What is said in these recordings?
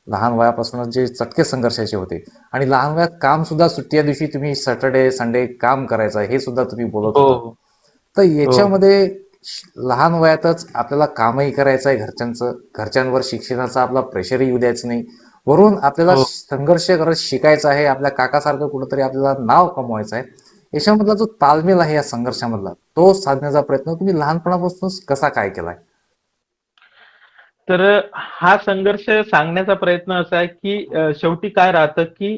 लहान वयापासूनच जे चटके संघर्षाचे होते आणि लहान वयात काम सुद्धा सुट्टी दिवशी तुम्ही सॅटर्डे संडे काम करायचं हे सुद्धा तुम्ही बोलत हो, होता. हो. तर हो, याच्यामध्ये लहान वयातच आपल्याला कामही करायचं आहे घरच्यांचं, घरच्यांवर शिक्षणाचा आपला प्रेशरही येऊ द्यायचं नाही, वरून आपल्याला हो. संघर्ष करत शिकायचं आहे, आपल्या काकासारखं कुठंतरी आपल्याला नाव कमवायचं आहे. याच्यामधला जो ताळमेळ आहे या संघर्षामधला तो साधण्याचा प्रयत्न तुम्ही लहानपणापासून कसा काय केलाय? तर हा संघर्ष सांगण्याचा प्रयत्न असा आहे, की शेवटी काय राहतं, की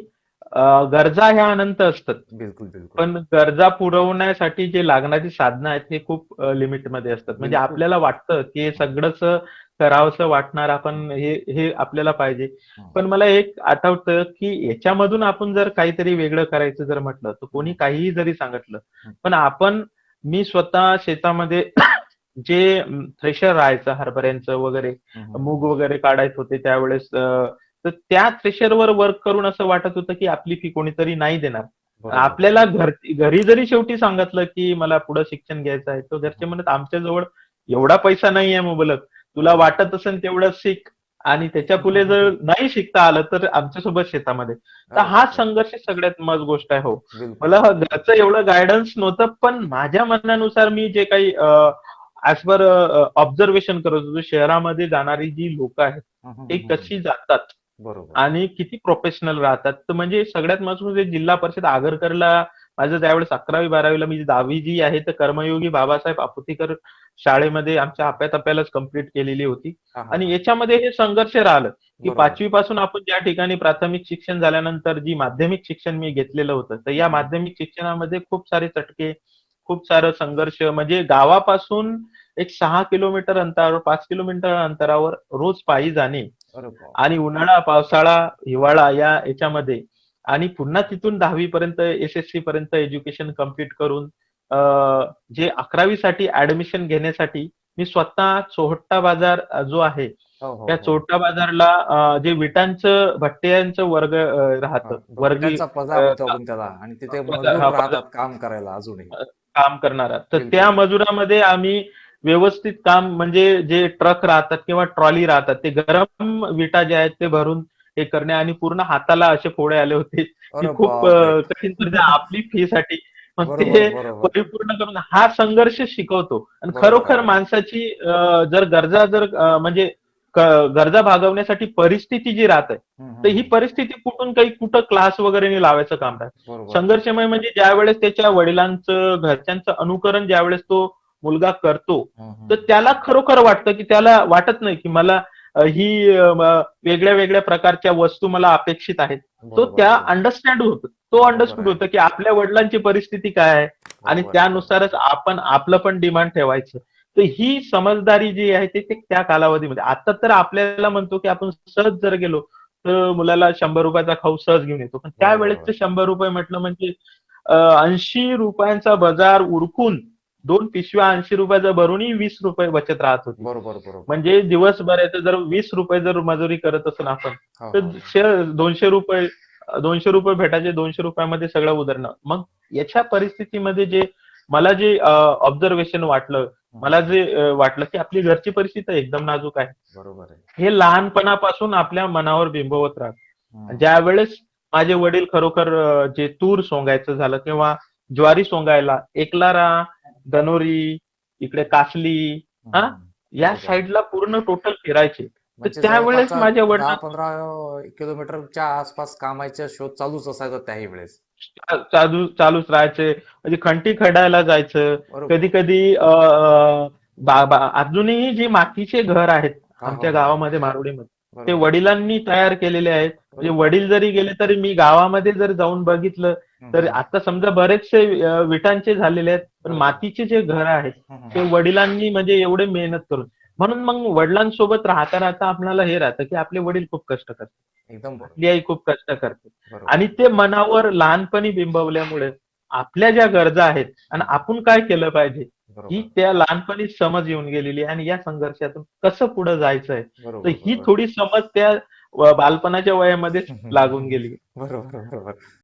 गरजा ह्या अनंत असतात. बिलकुल बिलकुल. पण गरजा पुरवण्यासाठी जे लागणारी साधनं आहेत, हे खूप लिमिटमध्ये असतात. म्हणजे बिलकुल. आपल्याला वाटतं, की हे सगळंच करावंसं वाटणार, आपण हे हे आपल्याला पाहिजे. हं, पण मला एक आठवतं, की याच्यामधून आपण जर काहीतरी वेगळं करायचं जर म्हटलं, तर कोणी हं, काहीही जरी सांगितलं, हं, पण मी स्वतः शेतामध्ये जे थ्रेशर राहायचं हरभऱ्यांचं वगैरे, हं, हं, मूग हं. वगैरे काढायचे होते त्यावेळेस, तर त्या थ्रेशरवर वर्क करून असं वाटत होतं, की आपली फी कोणीतरी नाही देणार. बरोबर आपल्याला बरोबर. घरी जरी शेवटी सांगितलं, की मला पुढे शिक्षण घ्यायचं आहे, तर घरचे हं, म्हणत, "आमच्याजवळ एवढा पैसा नाहीये मुबलक. तुला बरोबर. वाटत असेल तेवढं शिक आणि त्याच्या हं, हं, पुढे हं, जर हं. नाही शिकता आलं, तर आमच्यासोबत शेतामध्ये." तर अरे हा बापरे. संघर्ष सगळ्यात मस्त गोष्ट आहे हो. बिलकुल मला बिलकुल. घरचं एवढं गाईडन्स नव्हतं, पण माझ्या म्हणण्यानुसार मी जे काही ॲज पर ऑब्झर्वेशन करत होतो, शहरामध्ये जाणारी जी लोकं आहेत, हं, हं, ते हं, हं. कशी जातात बरोबर. आणि किती प्रोफेशनल राहतात. तर म्हणजे सगळ्यात महत्त्वाचं म्हणजे जिल्हा परिषद आगरकरला माझं त्यावेळेस 11वी-12वी ला मी 10वी जी आहे, तर कर्मयोगी बाबासाहेब आपुतीकर शाळेमध्ये आमच्या आप्यातप्यालाच कंप्लीट केलेली होती. हां, हां, आणि हां. याच्यामध्ये हे संघर्ष राहिलं, की बरोबर. 5वी पासून आपण ज्या ठिकाणी प्राथमिक शिक्षण झाल्यानंतर जी माध्यमिक शिक्षण मी घेतलेलं होतं, तर हं, या हं. माध्यमिक शिक्षणामध्ये खूप सारे चटके, खूप सारं संघर्ष म्हणजे गावापासून एक 6 किलोमीटर अंतरावर, 5 किलोमीटर अंतरावर रोज पायी जाणे अरे बापरे. आणि उन्हाळा, पावसाळा, हिवाळा याच्यामध्ये आणि पुन्हा तिथून 10वी पर्यंत एस-एस-सी पर्यंत एज्युकेशन कंप्लीट करून अ, जे 11वी साठी ॲडमिशन घेण्यासाठी मी स्वतः चोहट्टा बाजार जो आहे, हो, हो, त्या हो. चोहट्टा बाजारला जे विटांचं भट्ट्यांचं वर्ग हां, राहतं. वर्गी विटांचा पजा अ, म्हणतो आपण त्याला आणि तिथे पगार मजूर पगार राहतात काम करायला अजूनही. काम करणारा. तर त्या बिलकुल. मजुरामध्ये आम्ही व्यवस्थित काम म्हणजे जे ट्रक राहतात किंवा ट्रॉली राहतात, ते गरम विटा जे आहेत ते भरून हे करणे आणि पूर्ण हाताला असे फोडे आले होते, की अरे खूप बापरे! कठीण परिस्थिती आपली फीसाठी. मग बरोबर, ते बरोबर. परिपूर्ण करून हा संघर्ष शिकवतो आणि बरोबर खरोखर आहे. माणसाची जर गरजा म्हणजे गरजा भागवण्यासाठी परिस्थिती जी राहते, हं, तर हं, ही हं. परिस्थिती कुठं क्लास वगैरे लावायचं काम नाही. बरोबर, बरोबर. संघर्षमय म्हणजे ज्यावेळेस त्याच्या वडिलांचं, घरच्यांचं अनुकरण ज्यावेळेस तो मुलगा करतो, हं, हं, तर हं. त्याला खरोखर वाटतं, की त्याला वाटत नाही, की मला वेगळ्या-वेगळ्या प्रकारच्या वस्तू मला अपेक्षित आहेत. तो बरोबर, त्या बरोबर. अंडरस्टँड होतो. तो बरोबर अंडरस्टूड आहे. होतं, की आपल्या वडिलांची परिस्थिती काय आहे आणि बरोबर आहे, बरोबर. त्यानुसारच आपण आपलं पण डिमांड ठेवायचं. तर ही समजदारी जी आहे ते त्या कालावधीमध्ये. आता तर आपल्याला म्हणतो, की आपण सहज जर गेलो, तर मुलाला ₹100 चा खाऊ सहज घेऊन येतो. पण बरोबर, बरोबर. त्यावेळेसचे ₹100 म्हटलं म्हणजे ₹80 बाजार उरकून 2 पिशव्या ₹80 भरूनही ₹20 बचत राहत होती. बरोबर, बरोबर. म्हणजे दिवसभराचं जर ₹20 जर मजुरी करत असेल आपण, हो, तर हो, हो. ₹200 भेटायचे, ₹200 मध्ये सगळं उधळणं. मग याच्या परिस्थितीमध्ये मला जे ऑब्झर्वेशन वाटलं, हं, मला हं. जे वाटलं, की आपली घरची परिस्थिती एकदम नाजूक आहे. बरोबर आहे. हे लहानपणापासून आपल्या मनावर बिंबवत राहतं. हं. ज्यावेळेस माझे वडील खरोखर जे तूर सोंगायचं झालं किंवा ज्वारी सोंगायला एकलारा, गणोरी, इकडे कासली हं, हां, हं. या बरोबर. साइडला पूर्ण टोटल फिरायचे. तर म्हणजे त्यावेळेस जवळपासचा माझ्या वडिलां 10-15 किलोमीटरच्या आसपास कामाचा शोध चालूच असायचा त्याही वेळेस. चालूच राहायचे. म्हणजे खंटी खडायला जायचं. बरोबर. कधी-कधी अ, अ, बा बा अजूनही जी मातीचे घर आहेत हां, हो, आमच्या हो, हो. गावामध्ये मारोडीमध्ये, ते बरोबर. वडिलांनी तयार केलेले आहेत. म्हणजे बरोबर. वडील जरी गेले तरी मी गावामध्ये जर जाऊन बघितलं, हं, तर हं. आता समजा बरेचसे विटांचे झालेले आहेत. पण बरोबर. मातीचे जे घर आहेत, हं, हं, ते हं. वडिलांनी म्हणजे एवढे मेहनत करून. म्हणून मग वडिलांसोबत राहता आपल्याला हे राहतं, की आपले वडील खूप कष्ट करतात. एकदम बरोबर. आपली आई खूप कष्ट करते. बरोबर. आणि ते मनावर लहानपणी बिंबवल्यामुळे आपल्या ज्या गरजा आहेत आणि हं, हं. आपण काय केलं पाहिजे, ही बरोबर. त्या लहानपणीच समज येऊन गेलेली आहे आणि या संघर्षातून कसं पुढे जायचंय, तर बरोबर, ही बरोबर. थोडी समज त्या बालपणाच्या वयामध्येच लागून गेली. बरोबर, बरोबर.